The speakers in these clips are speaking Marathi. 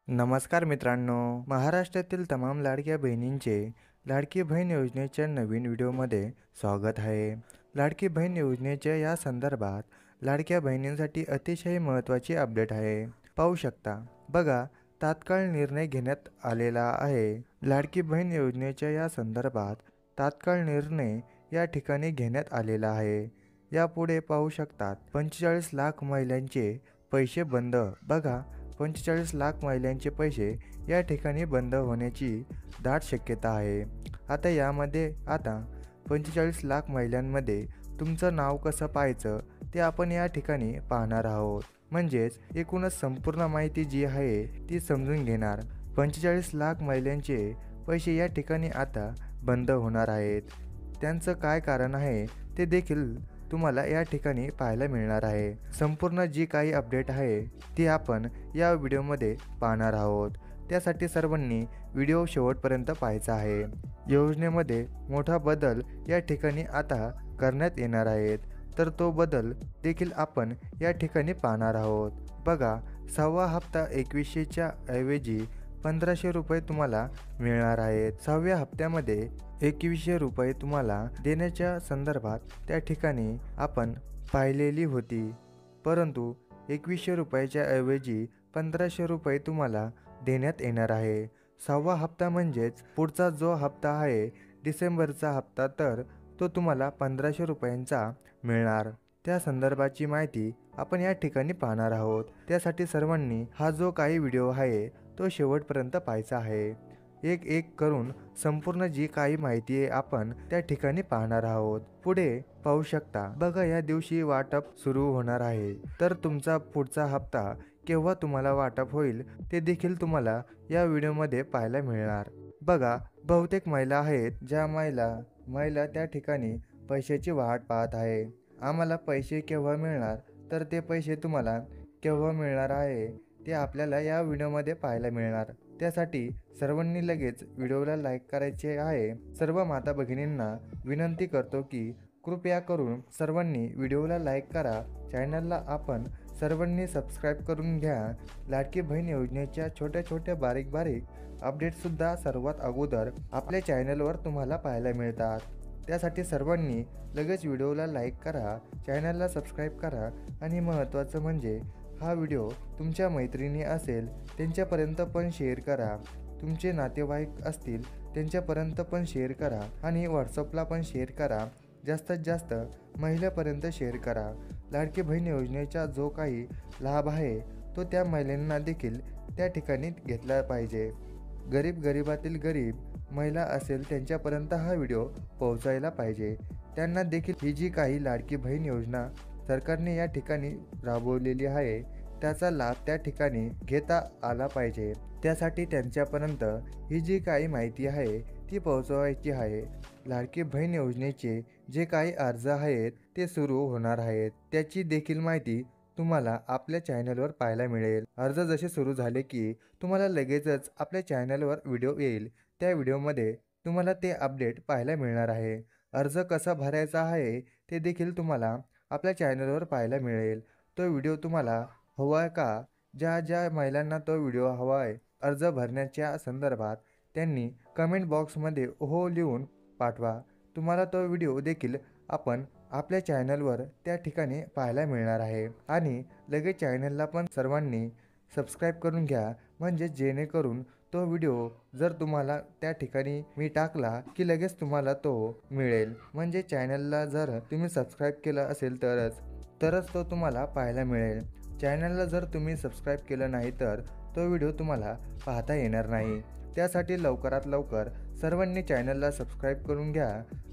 नमस्कार मित्रांनो, महाराष्ट्रातील तमाम लाडक्या बहिणींचे लाडकी बहीण योजनेच्या नवीन व्हिडिओमध्ये स्वागत आहे. लाडकी बहीण योजनेच्या या संदर्भात लाडक्या बहिणींसाठी अतिशय महत्त्वाची अपडेट आहे. पाहू शकता. बघा, तात्काळ निर्णय घेण्यात आलेला आहे. लाडकी बहीण योजनेच्या या संदर्भात तात्काळ निर्णय या ठिकाणी घेण्यात आलेला आहे. यापुढे पाहू शकतात 45 लाख महिलांचे पैसे बंद. बघा, 45 लाख महिलांचे पैसे या ठिकाणी बंद होण्याची दाट शक्यता आहे. आता 45 लाख महिलांमध्ये तुमचं नाव कसं पाहायचं ते आपण या ठिकाणी पाहणार आहोत. म्हणजेच एकूणच संपूर्ण माहिती जी आहे ती समजून घेणार. 45 लाख महिलांचे पैसे या ठिकाणी आता बंद होणार आहेत. त्यांचं काय कारण आहे ते देखील तुम्हाला या ठिकाणी पाहायला मिळणार आहे. संपूर्ण जी काही अपडेट आहे ती आपण या व्हिडिओमध्ये पाहणार आहोत. त्यासाठी सर्वांनी व्हिडिओ शेवटपर्यंत पाहायचा आहे. योजनेमध्ये मोठा बदल या ठिकाणी आता करण्यात येणार आहेत, तर तो बदल देखील आपण या ठिकाणी पाहणार आहोत. बघा, 6वा हप्ता 2100च्या ऐवजी 1500 रुपये तुम्हाला मिळणार आहेत. 6व्या हप्त्यामध्ये 2100 रुपये तुम्हाला देण्याच्या संदर्भात त्या ठिकाणी आपण पाहिलेली होती, परंतु 2100 रुपयाच्या ऐवजी 1500 रुपये तुम्हाला देण्यात येणार आहे. 6वा हप्ता म्हणजेच पुढचा जो हप्ता आहे डिसेंबरचा हप्ता, तर तो तुम्हाला 1500 रुपयांचा मिळणार. त्या संदर्भाची माहिती आपण या ठिकाणी पाहणार आहोत. त्यासाठी सर्वांनी हा जो काही व्हिडिओ आहे तो शेवटपर्यंत पाहायचा आहे. एक एक करून संपूर्ण जी काही माहिती आहे आपण त्या ठिकाणी पाहणार आहोत. पुढे पाहू शकता. बघा, या दिवशी वाटप सुरू होणार आहे, तर तुमचा पुढचा हप्ता केव्हा तुम्हाला वाटप होईल ते देखील तुम्हाला या व्हिडिओमध्ये पाहायला मिळणार. बघा, बहुतेक महिला आहेत ज्या महिला त्या ठिकाणी पैशाची वाट पाहत आहे. आम्हाला पैसे केव्हा मिळणार, तर ते पैसे तुम्हाला केव्हा मिळणार आहे ते आपल्याला या व्हिडिओमध्ये पाहायला मिळणार. त्यासाठी सर्वांनी लगेच व्हिडिओला लाईक करायचे आहे. सर्व माता भगिनींना विनंती करतो की कृपया करून सर्वांनी व्हिडिओला लाईक करा. चॅनलला आपण सर्वांनी सबस्क्राईब करून घ्या. लाडकी बहीण योजनेच्या छोट्या बारीक अपडेटसुद्धा सर्वात अगोदर आपल्या चॅनलवर तुम्हाला पाहायला मिळतात. त्यासाठी सर्वांनी लगेच व्हिडिओला लाईक करा, चॅनलला सबस्क्राईब करा आणि महत्त्वाचं म्हणजे हा व्हिडिओ तुमच्या मैत्रिणी असेल त्यांच्यापर्यंत पण शेअर करा. तुमचे नातेवाईक असतील त्यांच्यापर्यंत पण शेअर करा आणि व्हॉट्सअपला पण शेअर करा. जास्तीत जास्त महिलांपर्यंत शेअर करा. लाडकी बहीण योजनेचा जो काही लाभ आहे तो त्या महिलांना देखील त्या ठिकाणी घेतला पाहिजे. गरिबातील गरीब महिला असेल त्यांच्यापर्यंत हा व्हिडिओ पोहोचायला पाहिजे. त्यांना देखील ही जी काही लाडकी बहीण योजना सरकारने या ठिकाणी राबवलेली आहे त्याचा लाभ त्या ठिकाणी घेता आला पाहिजे. त्यासाठी त्यांच्यापर्यंत ही जी काही माहिती आहे ती पोहोचवायची आहे. लाडकी बहीण योजनेचे जे काही अर्ज आहेत ते सुरू होणार आहेत, त्याची देखील माहिती तुम्हाला आपल्या चॅनलवर पाहायला मिळेल. अर्ज जसे सुरू झाले की तुम्हाला लगेचच आपल्या चॅनलवर व्हिडिओ येईल. त्या व्हिडिओमध्ये तुम्हाला ते अपडेट पाहायला मिळणार आहे. अर्ज कसा भरायचा आहे ते देखील तुम्हाला आपल्या चॅनलवर पाहायला मिळेल. तो व्हिडिओ तुम्हाला हवा आहे का? ज्या महिलांना तो व्हिडिओ हवा आहे अर्ज भरण्याच्या संदर्भात त्यांनी कमेंट बॉक्समध्ये हो लिहून पाठवा. तुम्हाला तो व्हिडिओ देखील आपण आपल्या चॅनलवर त्या ठिकाणी पाहायला मिळणार आहे. आणि लगेच चॅनलला पण सर्वांनी सबस्क्राईब करून घ्या, म्हणजे जेणेकरून तो व्हिडिओ जर तुम्हाला त्या ठिकाणी मी टाकला की लगेच तुम्हाला तो मिळेल. म्हणजे चॅनलला जर तुम्ही सबस्क्राईब केलं असेल तरच तो तुम्हाला पाहायला मिळेल. चॅनलला जर तुम्ही सबस्क्राईब केलं नाही तर तो व्हिडिओ तुम्हाला पाहता येणार नाही. त्यासाठी लवकरात लवकर सर्वांनी चॅनलला सबस्क्राईब करून घ्या.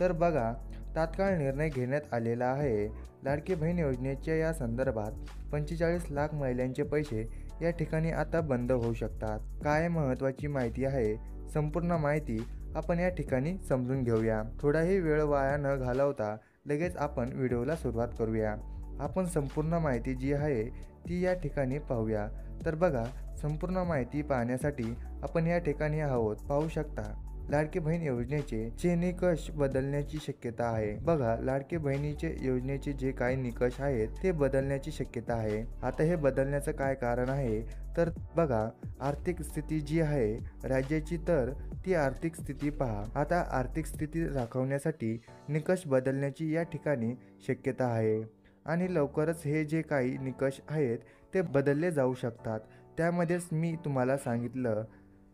तर बघा, तात्काळ निर्णय घेण्यात आलेला आहे. लाडकी बहीण योजनेच्या या संदर्भात 45 लाख महिलांचे पैसे या ठिकाणी आता बंद होऊ शकतात. काय महत्त्वाची माहिती आहे, संपूर्ण माहिती आपण या ठिकाणी समजून घेऊया. थोडाही वेळ वाया न घालवता लगेच आपण व्हिडिओला सुरुवात करूया. आपण संपूर्ण माहिती जी आहे ती या ठिकाणी पाहूया. तर बघा, संपूर्ण माहिती पाहण्यासाठी आपण या ठिकाणी आहोत. पाहू शकता. लाडकी बहीण योजनेचे निकष बदलण्याची शक्यता आहे। बघा, लाडकी बहिणीचे योजनेचे जे काही निकष आहेत ते बदलण्याची शक्यता आहे। आता हे बदलण्याचं काय कारण आहे तर बघा, आर्थिक स्थिती जी आहे राज्याची, तर ती आर्थिक स्थिती पहा। आता आर्थिक स्थिती राखण्यासाठी निकष बदलण्याची या ठिकाणी शक्यता आहे आणि लवकरच हे जे काही निकष आहेत ते बदलले जाऊ शकतात। त्यामध्येच मी तुम्हाला सांगितलं,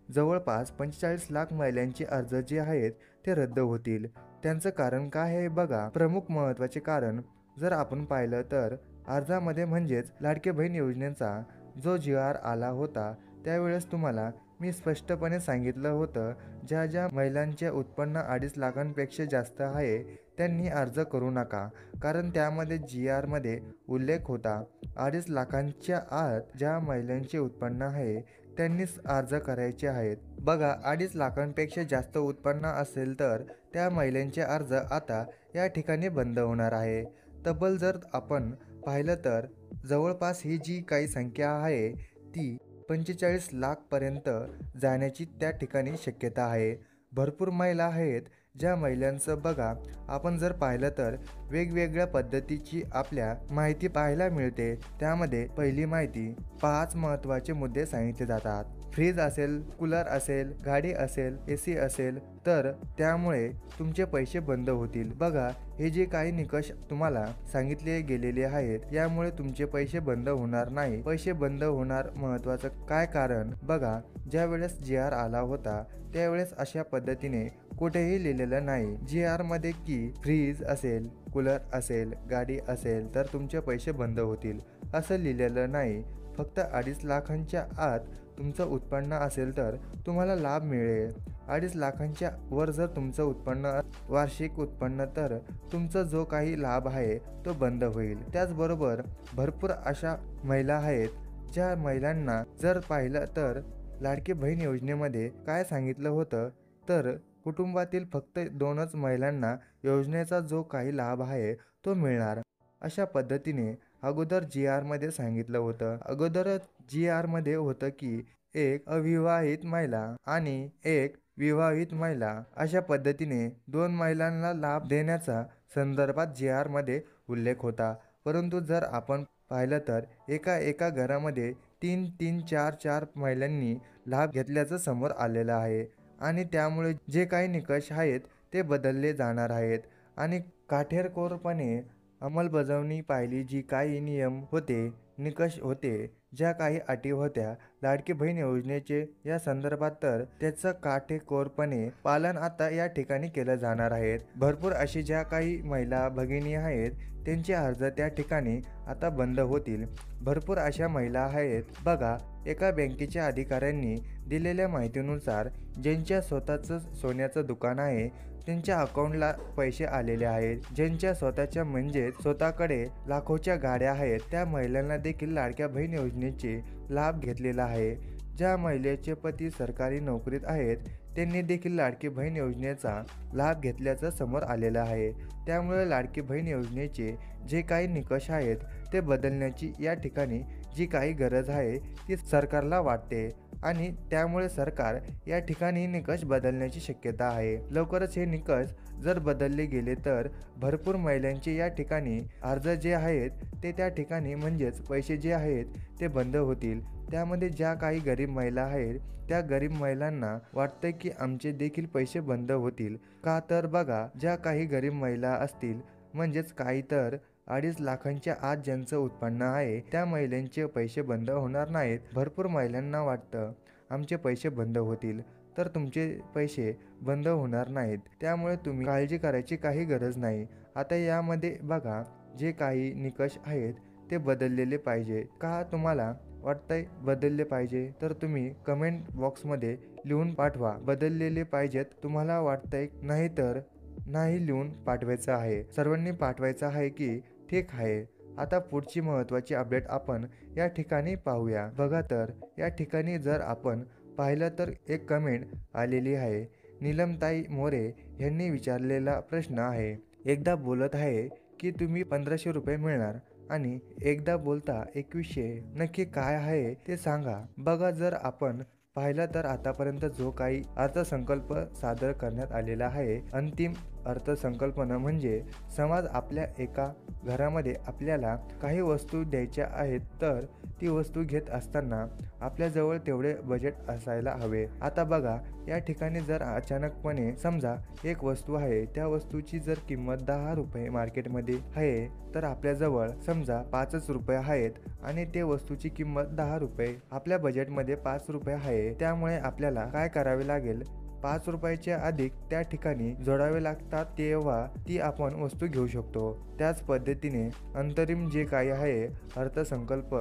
जवळपास 45 लाख महिलांचे अर्ज जे आहेत ते रद्द होतील। त्यांचं कारण काय आहे बघा, प्रमुख महत्त्वाचे कारण जर आपण पाहिलं तर अर्जामध्ये म्हणजेच लाडकी बहीण योजनेचा जो GR आला होता त्यावेळेस तुम्हाला मी स्पष्टपणे सांगितलं होतं, ज्या ज्या महिलांचे उत्पन्न 2.5 लाखांपेक्षा जास्त आहे त्यांनी अर्ज करू नका, कारण त्यामध्ये GR मध्ये उल्लेख होता 2.5 लाखांच्या आत ज्या महिलांचे उत्पन्न आहे त्यांनीच अर्ज करायचे आहेत। बघा, 2.5 लाखांपेक्षा जास्त उत्पन्न असेल तर त्या महिलांचे अर्ज आता या ठिकाणी बंद होणार आहे। तब्बल जर आपण पाहिलं तर जवळपास ही जी काही संख्या आहे ती 45 लाख पर्यंत जाण्याची त्या ठिकाणी शक्यता आहे। भरपूर महिला आहेत ज्या महिलांचं बघा, आपण जर पाहिलं तर वेगवेगळ्या पद्धतीची आपल्या माहिती पाहायला मिळते। त्यामध्ये पहिली माहिती 5 महत्त्वाचे मुद्दे सांगितले जातात। फ्रीज असेल, कूलर असेल, गाडी असेल, AC असेल तर त्यामुळे तुमचे पैसे बंद होतील। बघा, हे जे काही निकष तुम्हाला सांगितले गेलेले आहेत यामुळे तुमचे पैसे बंद होणार नाही। पैसे बंद होणार महत्त्वाचं काय कारण बघा, ज्या वेळेस GR आला होता त्यावेळेस अशा पद्धतीने कुठेही लिहिलेलं नाही GR मध्ये की फ्रीज असेल, कूलर असेल, गाडी असेल तर तुमचे पैसे बंद होतील, असं लिहिलेलं नाही। फक्त 2.5 लाखांच्या आत तुमचं उत्पन्न असेल तर तुम्हाला लाभ मिळेल। 2.5 लाखांच्या वर जर तुमचं उत्पन्न वार्षिक उत्पन्न तर तुमचा जो काही लाभ आहे तो बंद होईल। त्याचबरोबर भरपूर अशा महिला आहेत ज्या महिलांना जर पाहिलं तर लाडकी बहीण योजनेमध्ये काय सांगितलं होतं तर कुटुंबातील फक्त 2च महिलांना योजनेचा जो काही लाभ आहे तो मिळणार, अशा पद्धतीने अगोदर GR मध्ये सांगितलं होतं। अगोदर GR मध्ये होतं की एक अविवाहित महिला आणि एक विवाहित महिला, अशा पद्धतीने 2 महिलांना लाभ देण्याचा संदर्भात GR मध्ये उल्लेख होता। परंतु जर आपण पाहिलं तर एका घरामध्ये 3 4 महिलांनी लाभ घेतल्याचं समोर आलेलं आहे आणि त्यामुळे जे काही निकष आहेत ते बदलले जाणार आहेत आणि काटेकोरपणे अंमलबजावणी पाहिली। जी काही नियम होते, निकष होते, ज्या काही अटी होत्या लाडकी बहीण योजनेचे या संदर्भात तर त्याचं काटेकोरपणे पालन आता या ठिकाणी केलं जाणार आहे। भरपूर अशी ज्या काही महिला भगिनी आहेत त्यांचे अर्ज त्या ठिकाणी आता बंद होतील। भरपूर अशा महिला आहेत बघा, एका बँकेच्या अधिकाऱ्यांनी दिलेल्या माहितीनुसार ज्यांच्या स्वतःचं सोन्याचं दुकान आहे त्यांच्या अकाउंटला पैसे आलेले आहेत, ज्यांच्या स्वतःच्या म्हणजे स्वतःकडे लाखोच्या गाड्या आहेत त्या महिलांना देखील लाडक्या बहीण योजनेचे लाभ घेतलेला आहे। ज्या महिलेचे पती सरकारी नोकरीत आहेत त्यांनी देखील लाडकी बहीण योजनेचा लाभ घेतल्याचं समोर आलेलं आहे। त्यामुळे लाडकी बहीण योजनेचे जे काही निकष आहेत ते बदलण्याची या ठिकाणी जी काही गरज आहे ती सरकारला वाटते आणि त्यामुळे सरकार या ठिकाणी निकष बदलण्याची शक्यता आहे। लवकरच हे निकष जर बदलले गेले तर भरपूर महिलांचे या ठिकाणी अर्ज जे आहेत ते त्या ठिकाणी म्हणजेच पैसे जे आहेत ते बंद होतील। त्यामध्ये ज्या काही गरीब महिला आहेत त्या गरीब महिलांना वाटतं की आमचे देखील पैसे बंद होतील का, तर बघा, ज्या काही गरीब महिला असतील म्हणजेच काही तर 2.5 लाखांच्या आत ज्यांचं उत्पन्न आहे त्या महिलांचे पैसे बंद होणार नाहीत। भरपूर महिलांना वाटतं आमचे पैसे बंद होतील, तर तुमचे पैसे बंद होणार नाहीत। त्यामुळे तुम्ही काळजी करायची काही गरज नाही। आता यामध्ये बघा, जे काही निकष आहेत ते बदललेले पाहिजे का, तुम्हाला वाटतंय बदलले पाहिजे तर तुम्ही कमेंट बॉक्समध्ये लिहून पाठवा। बदललेले पाहिजेत तुम्हाला वाटतंय, नाही तर नाही लिहून पाठवायचं आहे। सर्वांनी पाठवायचं आहे की ठीक आहे। आता पुढची महत्त्वाची अपडेट आपण या ठिकाणी पाहूया। बघा, तर या ठिकाणी जर आपण पाहिलं तर एक कमेंट आलेली आहे। नीलमताई मोरे यांनी विचारलेला प्रश्न आहे, एकदा बोलत आहे की तुम्ही 1500 रुपये मिळणार आणि एकदा बोलता 2100, नक्की काय आहे ते सांगा। बघा, जर आपण पाहिलं तर आतापर्यंत जो काही अर्थसंकल्प सादर करण्यात आलेला आहे, अंतिम अर्थसंकल्पना म्हणजे समाज आपल्या एका घरामध्ये आपल्याला काही वस्तू द्यायच्या आहेत, तर ती वस्तू घेत असताना आपल्याजवळ तेवढे बजेट असायला हवे. आता बघा, या ठिकाणी जर अचानकपणे समजा एक वस्तू आहे, त्या वस्तूची जर किंमत 10 रुपये मार्केटमध्ये आहे, तर आपल्याजवळ समजा 5च रुपये आहेत आणि ते वस्तूची किंमत 10 रुपये, आपल्या बजेटमध्ये 5 रुपये आहे. त्यामुळे आपल्याला काय करावे लागेल, 5 रुपयाच्या अधिक त्या ठिकाणी जोडावे लागतात, तेव्हा ती आपण वस्तू घेऊ शकतो. त्याच पद्धतीने अंतरिम जे काही आहे अर्थसंकल्प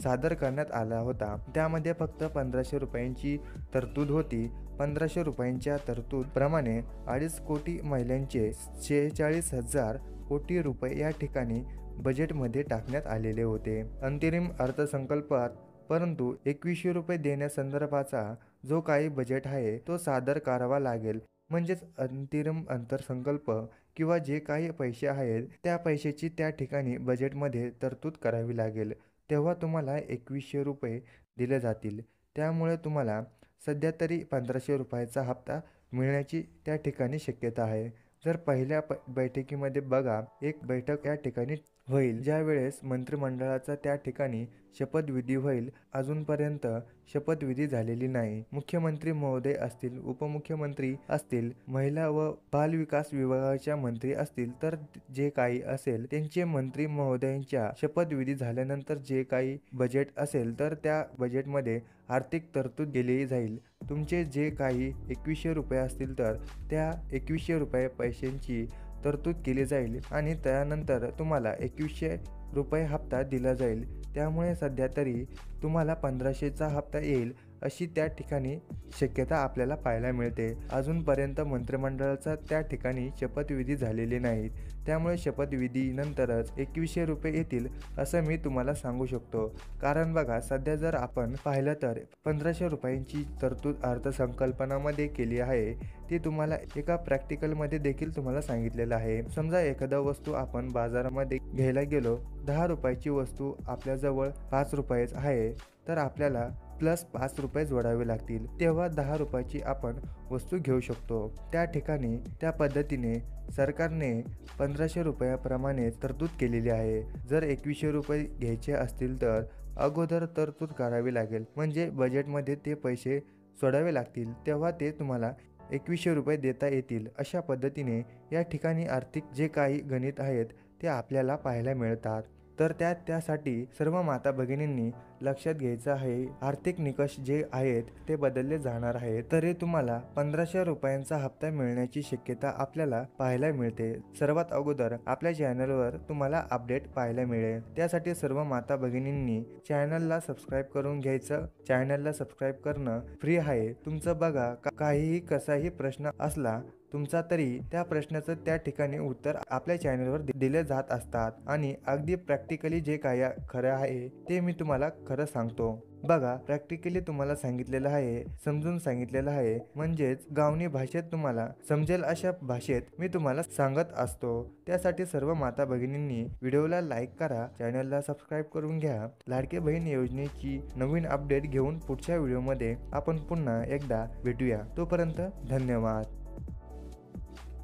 सादर करण्यात आला होता, त्यामध्ये फक्त 1500 रुपयांची तरतूद होती. 1500 रुपयांच्या तरतूद प्रमाणे 2.5 कोटी महिलांचे 46,000 कोटी रुपये या ठिकाणी बजेटमध्ये टाकण्यात आलेले होते अंतरिम अर्थसंकल्पात. परंतु 2100 रुपये देण्यासंदर्भाचा जो काही बजेट आहे तो सादर करावा लागेल. म्हणजेच अंतरिम अर्थसंकल्प किंवा जे काही पैसे आहेत त्या पैशाची त्या ठिकाणी बजेटमध्ये तरतूद करावी लागेल, तेव्हा तुम्हाला 2100 रुपये दिले जातील. त्यामुळे तुम्हाला सध्या तरी 1500 रुपयाचा हप्ता मिळण्याची त्या ठिकाणी शक्यता आहे. जर पहिल्या बैठकीमध्ये बघा, एक बैठक या ठिकाणी होईल, ज्या वेळेस मंत्रिमंडळाचा त्या ठिकाणी शपथविधी होईल. अजूनपर्यंत शपथविधी झालेली नाही. मुख्यमंत्री महोदय असतील, उपमुख्यमंत्री असतील, महिला व बालविकास विभागाच्या मंत्री असतील, तर जे काही असेल त्यांचे मंत्री महोदयांच्या शपथविधी झाल्यानंतर जे काही बजेट असेल तर त्या बजेटमध्ये आर्थिक तरतूद केली जाईल. तुमचे जे काही 2100 रुपये असतील तर त्या 2100 रुपये पैशांची तरतूद केली जाईल आणि त्यानंतर तुम्हाला 2100 रुपये हप्ता दिला जाईल. त्यामुळे सध्या तरी तुम्हाला 1500चा हप्ता येईल अशी त्या ठिकाणी शक्यता आपल्याला पाहायला मिळते. अजूनपर्यंत मंत्रिमंडळाचा त्या ठिकाणी शपथविधी झालेली नाहीत, त्यामुळे शपथविधीनंतरच 2100 रुपये येतील असं मी तुम्हाला सांगू शकतो. कारण बघा, सध्या जर आपण पाहिलं तर 1500 रुपयांची तरतूद अर्थसंकल्पनामध्ये केली आहे, ती तुम्हाला एका प्रॅक्टिकलमध्ये देखील तुम्हाला सांगितलेलं आहे. समजा एखादा वस्तू आपण बाजारामध्ये घ्यायला गेलो, 10 रुपयाची वस्तू आपल्याजवळ 5 रुपयेच आहे, तर आपल्याला प्लस 5 रुपये जोडावे लागतील, तेव्हा 10 रुपयाची आपण वस्तू घेऊ शकतो. त्या ठिकाणी त्या पद्धतीने सरकारने 1500 रुपयाप्रमाणे तरतूद केलेली आहे. जर 2100 रुपये घ्यायचे असतील तर अगोदर तरतूद करावी लागेल, म्हणजे बजेटमध्ये ते पैसे सोडावे लागतील, तेव्हा ते तुम्हाला 2100 रुपये देता येतील. अशा पद्धतीने या ठिकाणी आर्थिक जे काही गणित आहेत ते आपल्याला पाहायला मिळतात. तर त्यासाठी सर्व माता भगिनींनी लक्षात घ्यायचं आहे, आर्थिक निकष जे आहेत ते बदलले जाणार आहेत, तरी तुम्हाला 1500 रुपयांचा हप्ता मिळण्याची शक्यता आपल्याला पाहायला मिळते. सर्वात अगोदर आपल्या चॅनलवर तुम्हाला अपडेट पाहायला मिळेल. त्यासाठी सर्व माता भगिनींनी चॅनलला सबस्क्राईब करून घ्यायचं. चॅनलला सबस्क्राईब करणं फ्री आहे. तुमचं बघा, काहीही कसाही प्रश्न असला तुमचा, तरी त्या प्रश्नाचं त्या ठिकाणी उत्तर आपल्या चॅनलवर दिले जात असतात आणि अगदी प्रॅक्टिकली जे काय खरं आहे ते मी तुम्हाला खरं सांगतो. बघा, प्रॅक्टिकली तुम्हाला सांगितलेलं आहे, समजून सांगितलेलं आहे, म्हणजेच गावनी भाषेत तुम्हाला समजेल अशा भाषेत मी तुम्हाला सांगत असतो. त्यासाठी सर्व माता भगिनींनी व्हिडिओला लाईक करा, चॅनलला सबस्क्राईब करून घ्या. लाडकी बहीण योजनेची नवीन अपडेट घेऊन पुढच्या व्हिडिओमध्ये आपण पुन्हा एकदा भेटूया. तोपर्यंत धन्यवाद.